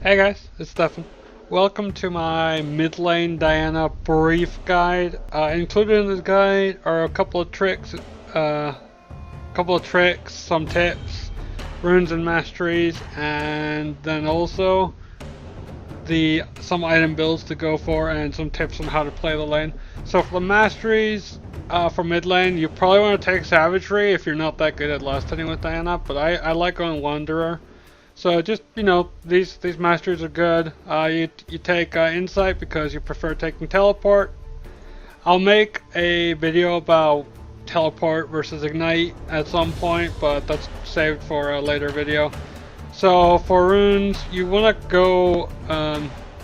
Hey guys, it's Stefan. Welcome to my mid lane Diana brief guide. Included in this guide are a couple of tricks, some tips, runes and masteries, and then also some item builds to go for and some tips on how to play the lane. So for the masteries, for mid lane, you probably want to take savagery if you're not that good at last hitting with Diana, but I like going wanderer. So just, these masters are good. You take insight because you prefer taking teleport. I'll make a video about teleport versus ignite at some point, but that's saved for a later video. So for runes, you want to go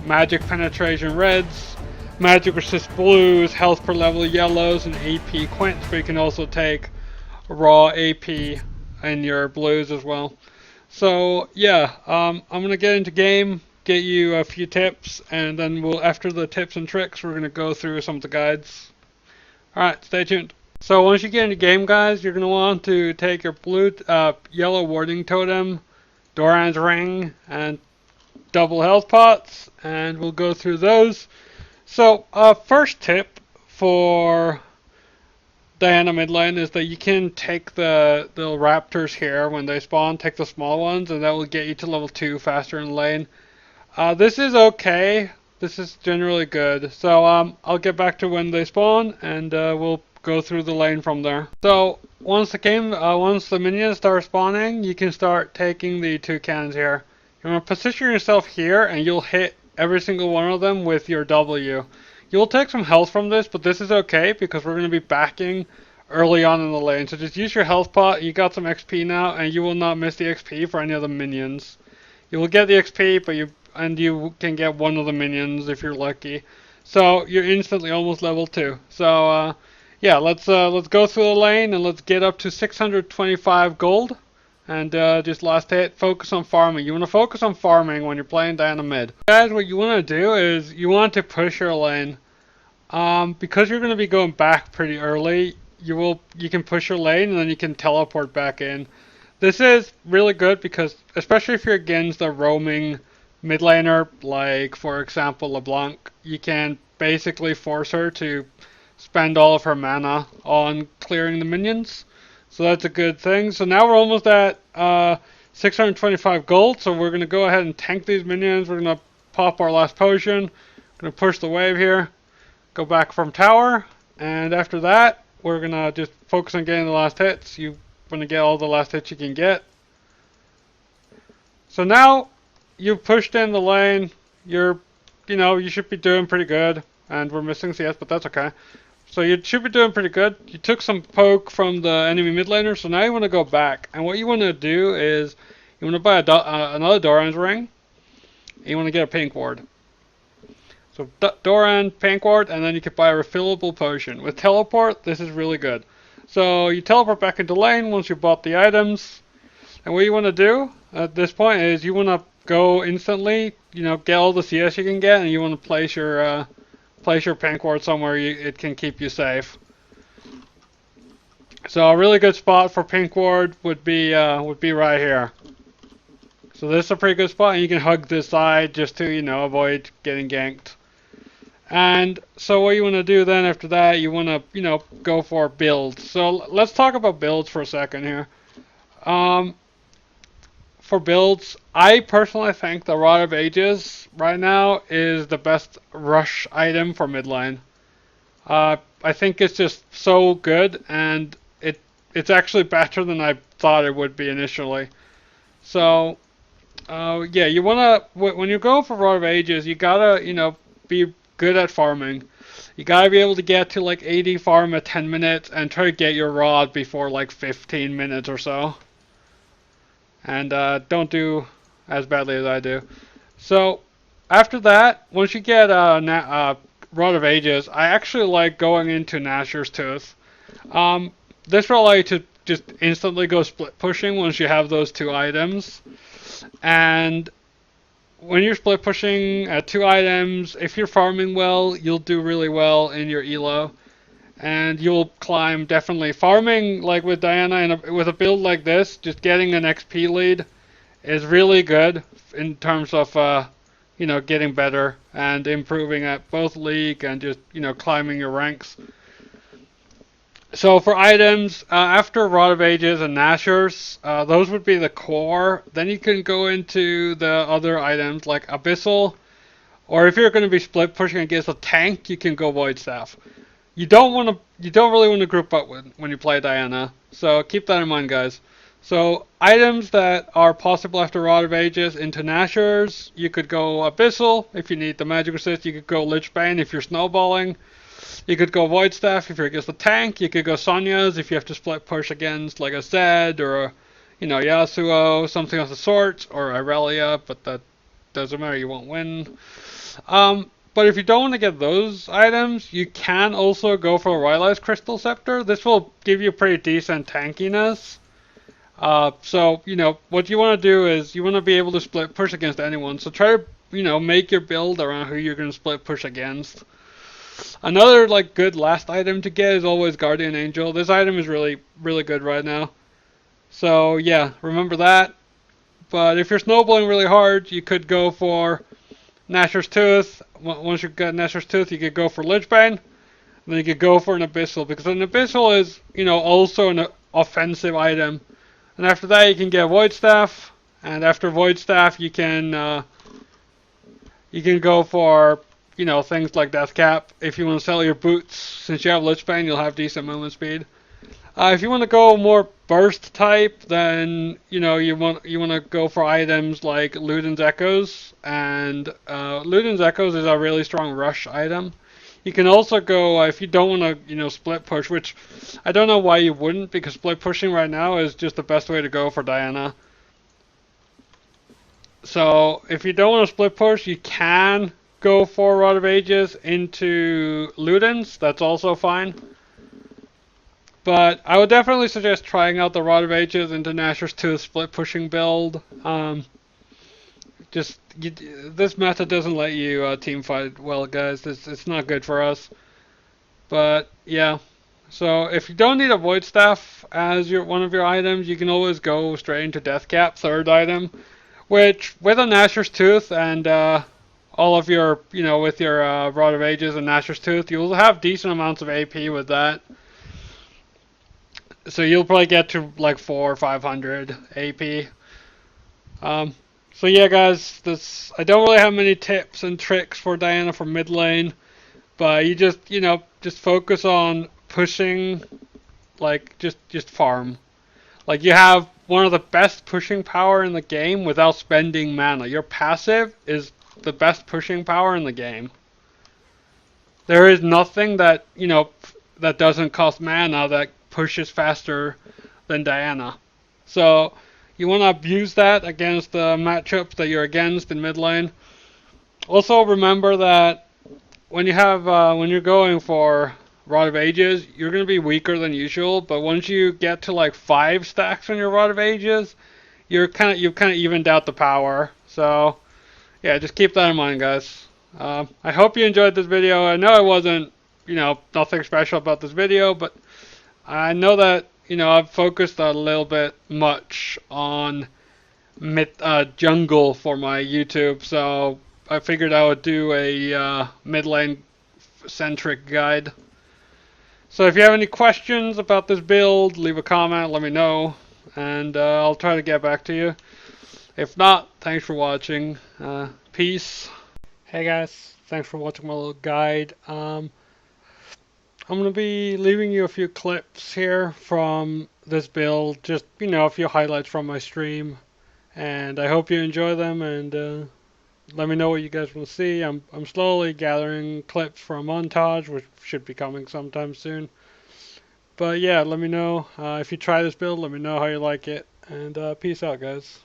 magic penetration reds, magic resist blues, health per level yellows, and AP quench, but you can also take raw AP in your blues as well. So yeah, I'm gonna get into game, get you a few tips, and then after the tips and tricks, we're gonna go through some of the guides. All right, stay tuned. So once you get into game, guys, you're gonna want to take your yellow warding totem, Doran's ring, and double health pots, and we'll go through those. So first tip for Diana mid lane is that you can take the raptors here when they spawn, take the small ones, and that will get you to level 2 faster in lane. This is okay. This is generally good. So I'll get back to when they spawn, and we'll go through the lane from there. So once the minions start spawning, you can start taking the two cannons here. You want to position yourself here, and you'll hit every single one of them with your W. You'll take some health from this, but this is okay because we're going to be backing early on in the lane. So just use your health pot. You got some XP now, and you will not miss the XP for any of the minions. You will get the XP, but you can get one of the minions if you're lucky. So you're instantly almost level 2. So yeah, let's go through the lane and let's get up to 625 gold. And just last hit, focus on farming. You want to focus on farming when you're playing Diana mid. Guys, what you want to do is you want to push your lane. Because you're going to be going back pretty early, you can push your lane and then you can teleport back in. This is really good because, especially if you're against a roaming mid laner, like for example LeBlanc, you can basically force her to spend all of her mana on clearing the minions. So that's a good thing. So now we're almost at 625 gold. So we're going to go ahead and tank these minions. We're going to pop our last potion. Going to push the wave here. Go back from tower. And after that, we're going to just focus on getting the last hits. You want to get all the last hits you can get. So now you've pushed in the lane. You should be doing pretty good. And we're missing CS, but that's okay. So you should be doing pretty good. You took some poke from the enemy mid laner, so now you want to go back. And what you want to do is you want to buy another Doran's ring. And you want to get a pink ward. So Doran, pink ward, and then you can buy a refillable potion. With teleport, this is really good. So you teleport back into lane once you bought the items. And what you want to do at this point is you want to go instantly, get all the CS you can get, and you want to place your pink ward somewhere it can keep you safe. So a really good spot for pink ward would be right here. So this is a pretty good spot, and you can hug this side just to avoid getting ganked. And so what you want to do then after that, you want to go for builds. So let's talk about builds for a second here. For builds, I personally think the Rod of Ages right now is the best rush item for mid lane. I think it's just so good, and it's actually better than I thought it would be initially. So yeah, you wanna when you go for Rod of Ages, you gotta be good at farming. You gotta be able to get to like 80 farm at 10 minutes and try to get your rod before like 15 minutes or so. And don't do as badly as I do. So after that, once you get Rod of Ages, I actually like going into Nashor's Tooth. This will allow you to just instantly go split pushing once you have those two items. And when you're split pushing at two items, if you're farming well, you'll do really well in your elo. And you'll climb definitely. Farming like with Diana with a build like this, just getting an XP lead is really good in terms of getting better and improving at both League and just climbing your ranks. So for items, after Rod of Ages and Nashers, those would be the core. Then you can go into the other items like Abyssal, or if you're going to be split pushing against a tank, you can go Void Staff. You don't really want to group up when you play Diana, so keep that in mind, guys. So items that are possible after Rod of Ages into Nashers, you could go Abyssal if you need the magic resist. You could go Lichbane if you're snowballing. You could go Void Staff if you're against a tank. You could go Sonya's if you have to split push against like a Zed or a, Yasuo, something of the sort, or Irelia, but that doesn't matter, you won't win. But if you don't want to get those items, you can also go for a Rylai's Crystal Scepter. This will give you pretty decent tankiness. So, what you want to do is you want to be able to split push against anyone. So try to, make your build around who you're going to split push against. Another good last item to get is always Guardian Angel. This item is really, really good right now. So yeah, remember that. But if you're snowballing really hard, you could go for Nashor's Tooth. Once you get Nashor's Tooth, you could go for Lichbane. Then you could go for an Abyssal, because an Abyssal is, also an offensive item. And after that, you can get Void Staff. And after Void Staff, you can go for things like Death Cap. If you want to sell your boots, since you have Lichbane, you'll have decent movement speed. If you want to go more burst type, then you want to go for items like Luden's Echoes, and Luden's Echoes is a really strong rush item. You can also go if you don't want to split push, which I don't know why you wouldn't, because split pushing right now is just the best way to go for Diana. So if you don't want to split push, you can go for Rod of Ages into Luden's. That's also fine. But I would definitely suggest trying out the Rod of Ages into Nashor's Tooth split pushing build. This method doesn't let you team fight well, guys. It's not good for us. But yeah, so if you don't need a Void Staff as one of your items, you can always go straight into Death Cap, third item, which with a Nashor's Tooth and all of your, with your Rod of Ages and Nashor's Tooth, you'll have decent amounts of AP with that. So you'll probably get to like 400 or 500 AP. So yeah, guys, I don't really have many tips and tricks for Diana for mid lane, but you just focus on pushing, just farm. Like, you have one of the best pushing power in the game without spending mana. Your passive is the best pushing power in the game. There is nothing that that doesn't cost mana that pushes faster than Diana. So you want to abuse that against the matchups that you're against in mid lane. Also remember that when you're going for Rod of Ages, you're going to be weaker than usual, but once you get to like 5 stacks on your Rod of Ages, you've kind of evened out the power. So yeah, just keep that in mind, guys. I hope you enjoyed this video. I know it wasn't, nothing special about this video, but I know that, I've focused a little bit much on jungle for my YouTube, so I figured I would do a mid lane centric guide. So if you have any questions about this build, leave a comment, let me know, and I'll try to get back to you. If not, thanks for watching. Peace. Hey guys, thanks for watching my little guide. I'm going to be leaving you a few clips here from this build, just, a few highlights from my stream, and I hope you enjoy them, and let me know what you guys want to see. I'm slowly gathering clips for a montage, which should be coming sometime soon. But yeah, let me know if you try this build, let me know how you like it, and peace out, guys.